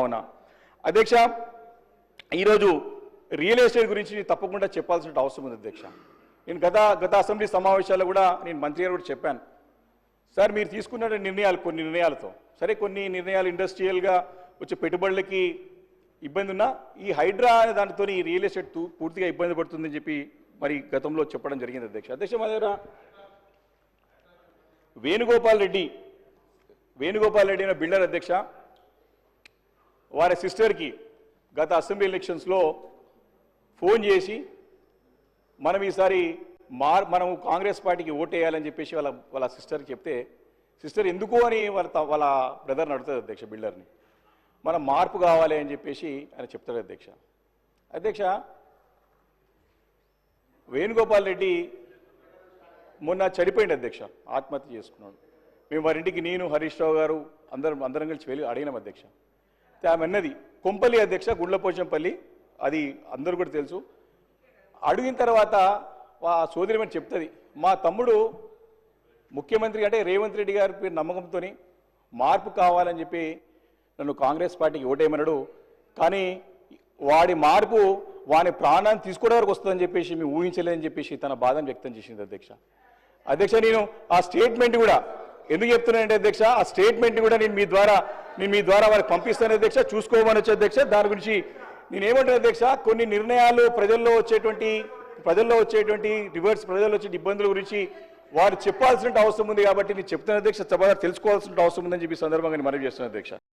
అవునా అధ్యక్ష, ఈరోజు రియల్ ఎస్టేట్ గురించి తప్పకుండా చెప్పాల్సిన అవసరం ఉంది అధ్యక్ష. నేను గత అసెంబ్లీ సమావేశాల్లో కూడా నేను మంత్రి గారు కూడా చెప్పాను. సార్ మీరు తీసుకున్న నిర్ణయాలు కొన్ని నిర్ణయాలతో సరే కొన్ని నిర్ణయాలు ఇండస్ట్రియల్గా వచ్చే పెట్టుబడులకి ఇబ్బంది ఉన్నా ఈ హైడ్రా అనే దానితో ఈ రియల్ ఎస్టేట్ పూర్తిగా ఇబ్బంది పడుతుందని చెప్పి మరి గతంలో చెప్పడం జరిగింది అధ్యక్ష. మా దగ్గర వేణుగోపాల్ రెడ్డి అనే బిల్డర్ అధ్యక్ష, వారి సిస్టర్కి గత అసెంబ్లీ ఎలక్షన్స్లో ఫోన్ చేసి మనం ఈసారి మనము కాంగ్రెస్ పార్టీకి ఓటేయాలని చెప్పేసి వాళ్ళ సిస్టర్కి చెప్తే సిస్టర్ ఎందుకు అని వాళ్ళ బ్రదర్ని అడుగుతుంది అధ్యక్ష, బిల్డర్ని. మనం మార్పు కావాలి అని చెప్పేసి ఆయన చెప్తాడు అధ్యక్ష. వేణుగోపాల్ రెడ్డి మొన్న చనిపోయింది అధ్యక్ష, ఆత్మహత్య చేసుకున్నాడు. మేము వారింటికి నేను హరీష్ రావు గారు అందరం కలిసి వెళ్ళి అడిగినాం అధ్యక్ష. ఆమె అన్నది కొంపల్లి అధ్యక్ష, గుండ్లపోచంపల్లి, అది అందరూ కూడా తెలుసు. అడిగిన తర్వాత ఆ సోదరిమని చెప్తుంది, మా తమ్ముడు ముఖ్యమంత్రి అంటే రేవంత్ రెడ్డి గారి పేరు నమ్మకంతో మార్పు కావాలని చెప్పి నన్ను కాంగ్రెస్ పార్టీకి ఓటేయమన్నాడు. కానీ వాడి మార్పు వాని ప్రాణాన్ని తీసుకోవడం వరకు వస్తుందని చెప్పేసి మేము ఊహించలేదని చెప్పేసి తన బాధను వ్యక్తం చేసింది అధ్యక్ష. నేను ఆ స్టేట్మెంట్ కూడా ఎందుకు చెప్తున్నానంటే అధ్యక్ష, ఆ స్టేట్మెంట్ కూడా నేను మీ ద్వారా వారికి పంపిస్తాను అధ్యక్ష, చూసుకోమని వచ్చే అధ్యక్ష. దాని గురించి నేనేమంటాను అధ్యక్ష, కొన్ని నిర్ణయాలు ప్రజల్లో వచ్చేటువంటి ప్రజల్లో వచ్చే ఇబ్బందుల గురించి వారు చెప్పాల్సిన అవసరం ఉంది కాబట్టి నేను చెప్తున్న అధ్యక్ష, తెలుసుకోవాల్సిన అవసరం ఉందని చెప్పి సందర్భంగా మనవి చేస్తున్నాను అధ్యక్ష.